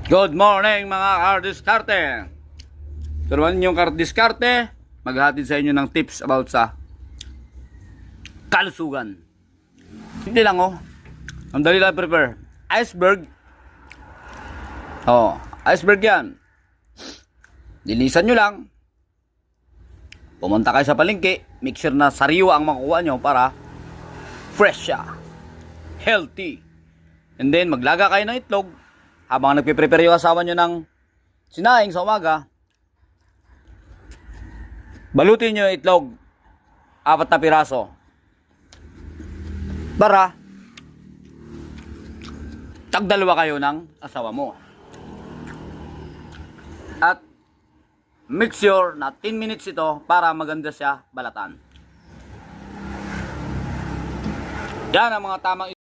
Good morning mga kardiskarte. Turuan yung kardiskarte, maghatid sa inyo ng tips about sa kalusugan. Hindi lang ang dali lang prepare. Iceberg. Iceberg yan. Linisan nyo lang. Pumunta kayo sa palengke, make sure na sariwa ang makuha nyo para fresh siya, healthy. And then maglaga kayo ng itlog habang nagpe-prepare yung asawa nyo ng sinaing sa umaga. Balutin nyo yung itlog 4 na piraso para tagdalawa kayo ng asawa mo. At make sure na 10 minutes ito para maganda siya balatan. Yan ang mga tamang